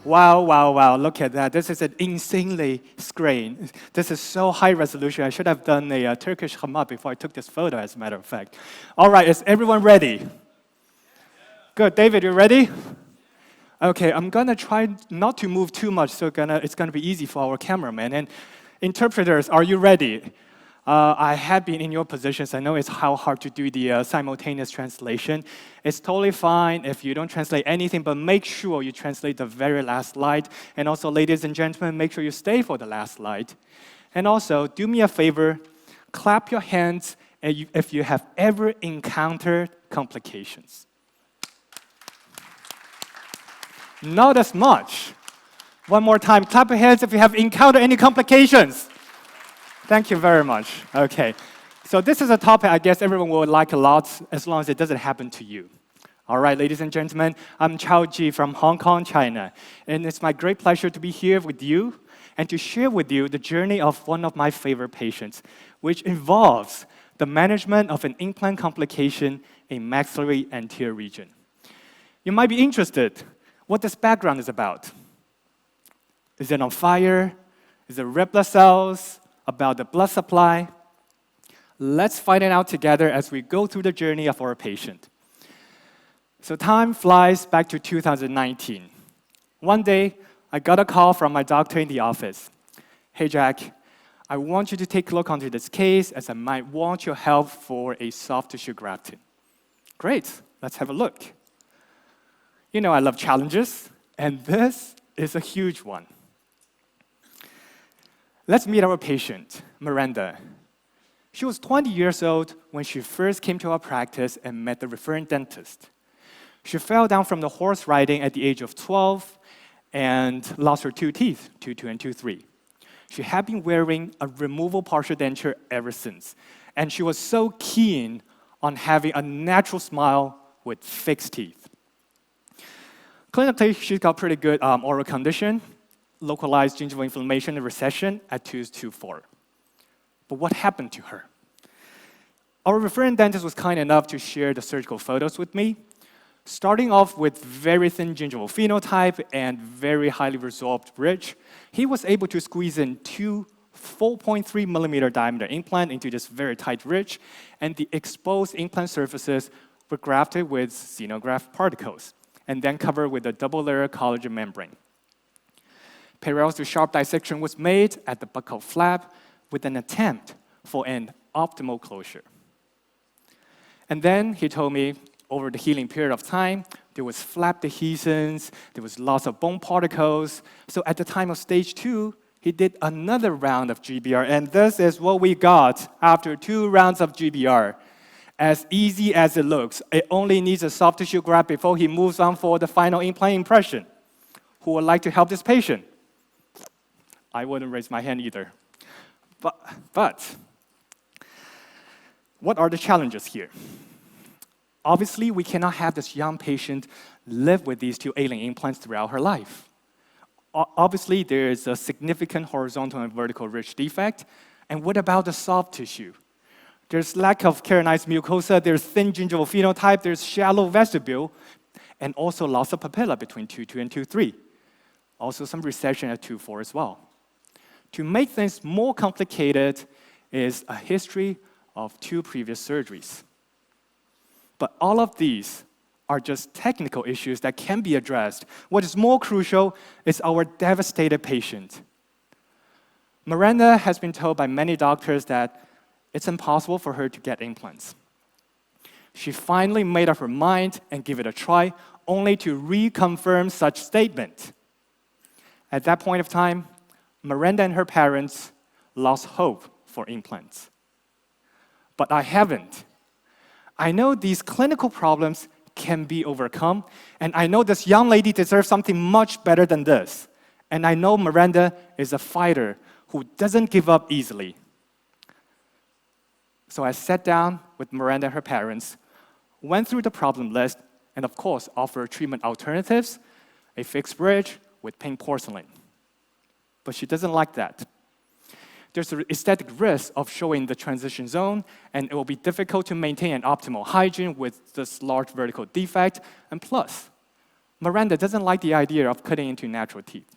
Wow, wow, wow, look at that. This is an insanely screen. This is so high resolution. I should have done a Turkish hamad before I took this photo, as a matter of fact. All right, is everyone ready? Good, David, you ready? Okay, I'm gonna try not to move too much, so it's gonna be easy for our cameraman. And interpreters, are you ready? I have been in your positions. I know it's how hard to do the simultaneous translation. It's totally fine if you don't translate anything, but make sure you translate the very last slide. And also, ladies and gentlemen, make sure you stay for the last slide. And also, do me a favor, clap your hands if you have ever encountered complications. Not as much. One more time, clap your hands if you have encountered any complications. Thank you very much. Okay, so this is a topic I guess everyone will like a lot as long as it doesn't happen to you. All right, ladies and gentlemen, I'm Chao Ji from Hong Kong, China, and it's my great pleasure to be here with you and to share with you the journey of one of my favorite patients, which involves the management of an implant complication in maxillary anterior region. You might be interested what this background is about. Is it on fire? Is it red blood cells? About the blood supply? Let's find it out together as we go through the journey of our patient. So time flies back to 2019. One day, I got a call from my doctor in the office. Hey, Jack, I want you to take a look onto this case as I might want your help for a soft tissue grafting. Great, let's have a look. You know I love challenges, and this is a huge one. Let's meet our patient, Miranda. She was 20 years old when she first came to our practice and met the referring dentist. She fell down from the horse riding at the age of 12 and lost her 2 teeth, 2 and 2-3. She had been wearing a removable partial denture ever since, and she was so keen on having a natural smile with fixed teeth. Clinically, she's got pretty good oral condition, localized gingival inflammation and recession at 2 to 4. But what happened to her? Our referring dentist was kind enough to share the surgical photos with me, starting off with very thin gingival phenotype and very highly resorbed ridge. He was able to squeeze in 2 4.3 millimeter diameter implant into this very tight ridge, and the exposed implant surfaces were grafted with xenograft particles and then covered with a double-layer collagen membrane. Parallel to sharp dissection was made at the buccal flap with an attempt for an optimal closure. And then he told me over the healing period of time, there was flap adhesions, there was lots of bone particles. So at the time of stage 2, he did another round of GBR, and this is what we got after 2 rounds of GBR. As easy as it looks, it only needs a soft tissue graft before he moves on for the final implant impression. Who would like to help this patient? I wouldn't raise my hand either. But what are the challenges here? Obviously, we cannot have this young patient live with these 2 alien implants throughout her life. Obviously, there is a significant horizontal and vertical ridge defect. And what about the soft tissue? There's lack of keratinized mucosa, there's thin gingival phenotype, there's shallow vestibule, and also loss of papilla between 2-2 and 2-3. Also some recession at 2-4 as well. To make things more complicated is a history of 2 previous surgeries. But all of these are just technical issues that can be addressed. What is more crucial is our devastated patient. Miranda has been told by many doctors that it's impossible for her to get implants. She finally made up her mind and gave it a try, only to reconfirm such statement. At that point of time, Miranda and her parents lost hope for implants. But I haven't. I know these clinical problems can be overcome, and I know this young lady deserves something much better than this. And I know Miranda is a fighter who doesn't give up easily. So I sat down with Miranda and her parents, went through the problem list, and of course offered treatment alternatives, a fixed bridge with pink porcelain. But she doesn't like that. There's an aesthetic risk of showing the transition zone, and it will be difficult to maintain an optimal hygiene with this large vertical defect. And plus, Miranda doesn't like the idea of cutting into natural teeth.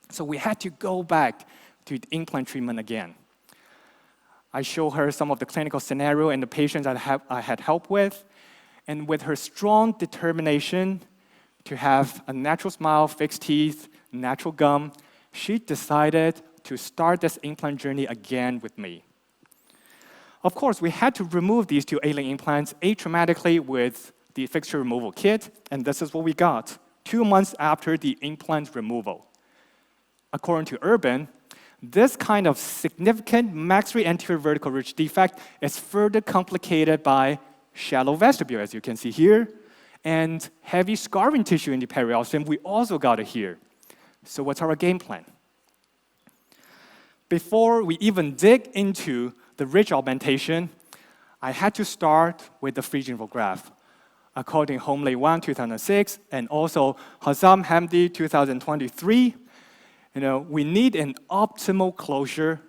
So we had to go back to the implant treatment again. I show her some of the clinical scenario and the patients I had helped with. And with her strong determination to have a natural smile, fixed teeth, natural gum, she decided to start this implant journey again with me. Of course, we had to remove these 2 ailing implants atraumatically with the fixture removal kit, and this is what we got 2 months after the implant removal. According to Urban, this kind of significant maxillary anterior vertical ridge defect is further complicated by shallow vestibule, as you can see here, and heavy scarring tissue in the periosteum. We also got it here. So what's our game plan? Before we even dig into the ridge augmentation, I had to start with the free gingival graft. According to Homley 1, 2006, and also Hassam Hamdi, 2023, we need an optimal closure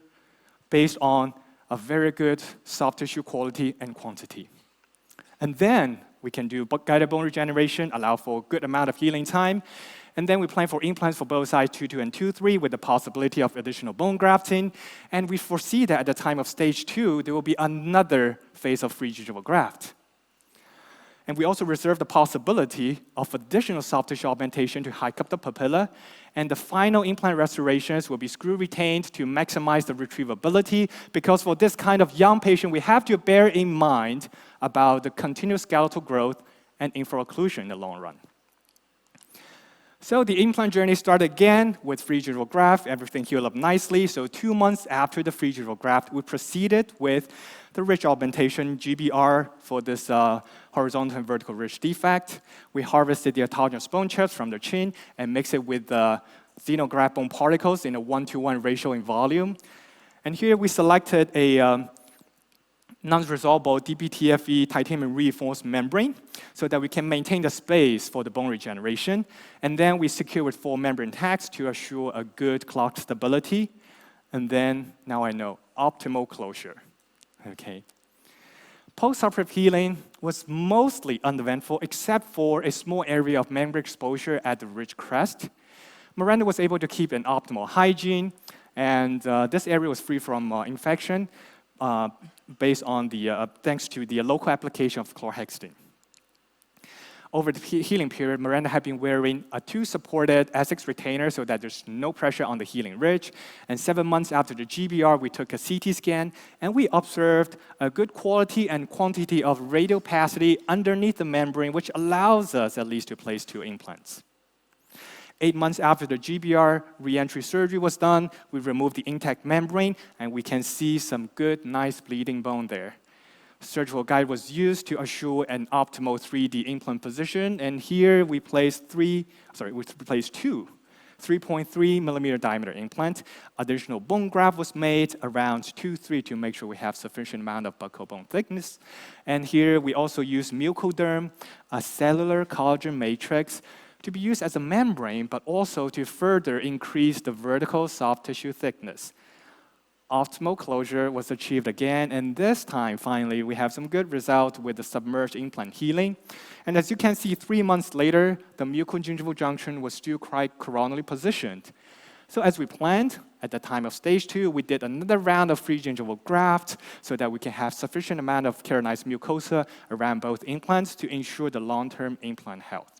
based on a very good soft tissue quality and quantity. And then we can do guided bone regeneration, allow for a good amount of healing time. And then we plan for implants for both sides 2.2 and 2.3 with the possibility of additional bone grafting. And we foresee that at the time of stage 2, there will be another phase of free gingival graft. And we also reserve the possibility of additional soft tissue augmentation to hike up the papilla. And the final implant restorations will be screw retained to maximize the retrievability, because for this kind of young patient, we have to bear in mind about the continuous skeletal growth and infraocclusion in the long run. So the implant journey started again with free gingival graft. Everything healed up nicely. So 2 months after the free gingival graft, we proceeded with the ridge augmentation, GBR, for this horizontal and vertical ridge defect. We harvested the autogenous bone chips from the chin and mixed it with the xenograft bone particles in a 1-to-1 ratio in volume. And here we selected a non-resorbable DBTFE titanium reinforced membrane so that we can maintain the space for the bone regeneration. And then we secure with 4 membrane tags to assure a good clot stability. And then, now I know, optimal closure. Okay. Post-operative healing was mostly uneventful except for a small area of membrane exposure at the ridge crest. Miranda was able to keep an optimal hygiene, and this area was free from infection based on thanks to the local application of chlorhexidine. Over the healing period, Miranda had been wearing a 2-supported Essex retainer so that there's no pressure on the healing ridge. And 7 months after the GBR, we took a CT scan, and we observed a good quality and quantity of radial opacity underneath the membrane, which allows us at least to place 2 implants. 8 months after the GBR re-entry surgery was done, we removed the intact membrane, and we can see some good, nice bleeding bone there. Surgical guide was used to assure an optimal 3D implant position, and here we placed 2 3.3 millimeter diameter implant. Additional bone graft was made around 2-3 to make sure we have sufficient amount of buccal bone thickness. And here we also use mucoderm, a cellular collagen matrix, to be used as a membrane, but also to further increase the vertical soft tissue thickness. Optimal closure was achieved again, and this time, finally, we have some good result with the submerged implant healing. And as you can see, 3 months later, the mucogingival junction was still quite coronally positioned. So as we planned, at the time of stage 2, we did another round of free gingival graft so that we can have sufficient amount of keratinized mucosa around both implants to ensure the long-term implant health.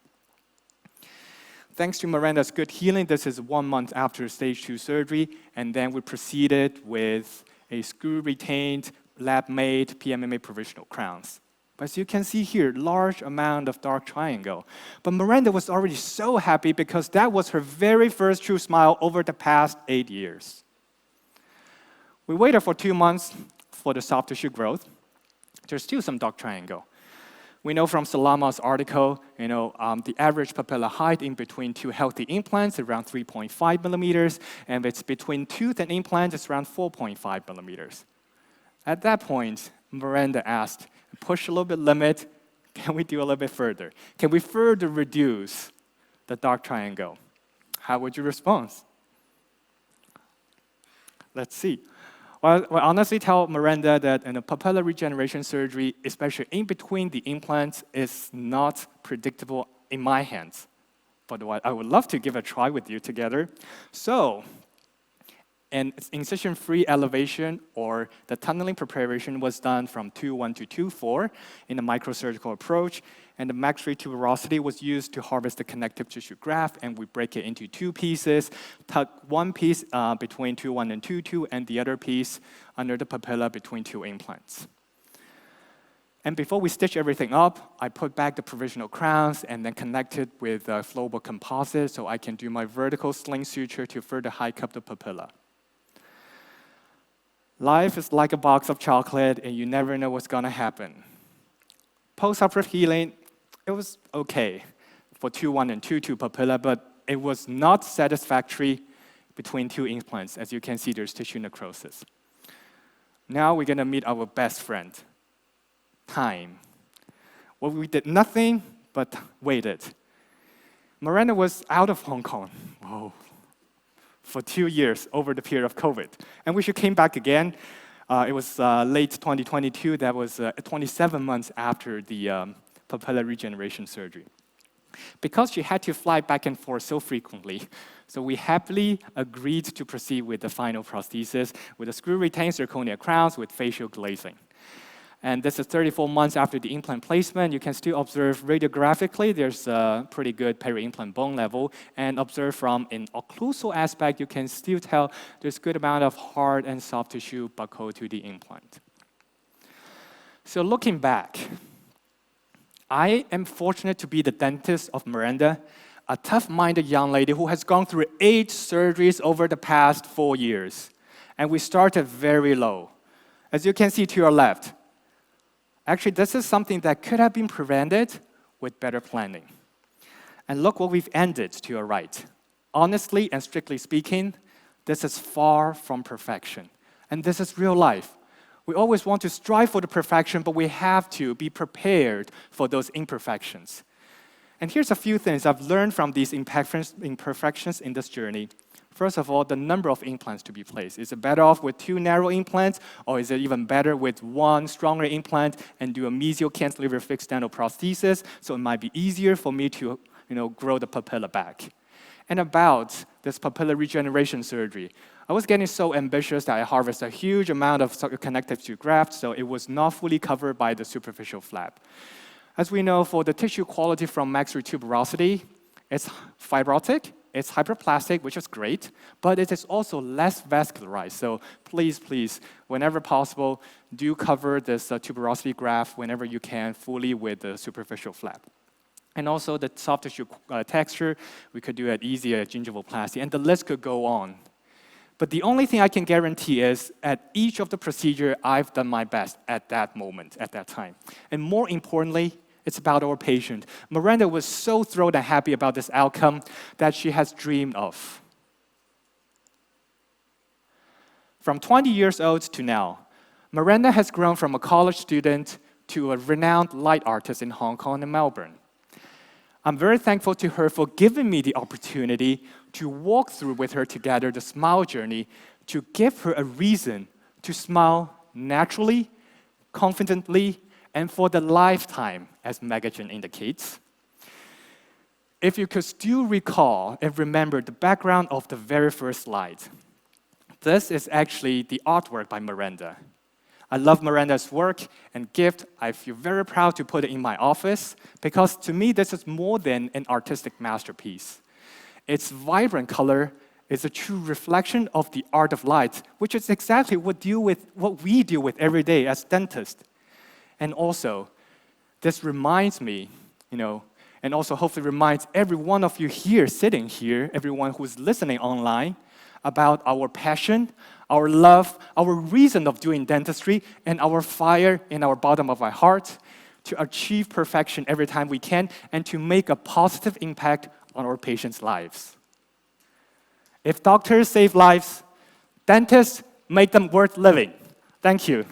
Thanks to Miranda's good healing, this is 1 month after stage 2 surgery, and then we proceeded with a screw-retained, lab-made PMMA provisional crowns. But as you can see here, large amount of dark triangle. But Miranda was already so happy because that was her very first true smile over the past 8 years. We waited for 2 months for the soft tissue growth. There's still some dark triangle. We know from Salama's article, the average papilla height in between 2 healthy implants is around 3.5 millimeters, and if it's between tooth and implant, it's around 4.5 millimeters. At that point, Miranda asked, push a little bit limit, can we do a little bit further? Can we further reduce the dark triangle? How would you respond? Let's see. Well, I honestly tell Miranda that papilla regeneration surgery, especially in between the implants, is not predictable in my hands. but I would love to give a try with you together. So, an incision-free elevation or the tunneling preparation was done from 2.1 to 2.4 in a microsurgical approach, and the maxillary tuberosity was used to harvest the connective tissue graft, and we break it into two pieces, tuck one piece between 2.1 and 2.2, and the other piece under the papilla between two implants. And before we stitch everything up, I put back the provisional crowns and then connect it with flowable composite so I can do my vertical sling suture to further hike up the papilla. Life is like a box of chocolate, and you never know what's gonna happen. Post-operative healing, it was okay for 2.1 and 2.2 papilla, but it was not satisfactory between two implants. As you can see, there's tissue necrosis. Now we're gonna meet our best friend, time. Well, we did nothing but waited. Miranda was out of Hong Kong. Whoa. For 2 years over the period of COVID. And when she came back again, it was late 2022, that was 27 months after the papilla regeneration surgery. Because she had to fly back and forth so frequently, so we happily agreed to proceed with the final prosthesis with a screw-retained zirconia crowns with facial glazing. And this is 34 months after the implant placement. You can still observe radiographically, there's a pretty good peri-implant bone level. And observe from an occlusal aspect, you can still tell there's a good amount of hard and soft tissue buccal to the implant. So looking back, I am fortunate to be the dentist of Miranda, a tough-minded young lady who has gone through 8 surgeries over the past 4 years. And we started very low. As you can see to your left, actually, this is something that could have been prevented with better planning. And look what we've ended to your right. Honestly and strictly speaking, this is far from perfection. And this is real life. We always want to strive for the perfection, but we have to be prepared for those imperfections. And here's a few things I've learned from these imperfections in this journey. First of all, the number of implants to be placed. Is it better off with 2 narrow implants, or is it even better with 1 stronger implant and do a mesial cantilever fixed dental prosthesis, so it might be easier for me to grow the papilla back? And about this papilla regeneration surgery, I was getting so ambitious that I harvested a huge amount of connective tissue graft, so it was not fully covered by the superficial flap. As we know, for the tissue quality from maxillary tuberosity, it's fibrotic, it's hyperplastic, which is great, but it is also less vascularized. So please, whenever possible, do cover this tuberosity graft whenever you can fully with the superficial flap. And also the soft tissue texture, we could do it easier at gingivoplasty, and the list could go on. But the only thing I can guarantee is at each of the procedure, I've done my best at that moment, at that time. And more importantly, it's about our patient. Miranda was so thrilled and happy about this outcome that she has dreamed of. From 20 years old to now, Miranda has grown from a college student to a renowned light artist in Hong Kong and Melbourne. I'm very thankful to her for giving me the opportunity to walk through with her together the smile journey, to give her a reason to smile naturally, confidently, and for the lifetime, as MegaMind indicates. If you could still recall and remember the background of the very first slide, this is actually the artwork by Miranda. I love Miranda's work and gift. I feel very proud to put it in my office because to me, this is more than an artistic masterpiece. Its vibrant color is a true reflection of the art of light, which is exactly what we deal with every day as dentists. And also, this reminds me, and also hopefully reminds every one of you here, sitting here, everyone who's listening online, about our passion, our love, our reason of doing dentistry, and our fire in our bottom of our heart to achieve perfection every time we can and to make a positive impact on our patients' lives. If doctors save lives, dentists make them worth living. Thank you.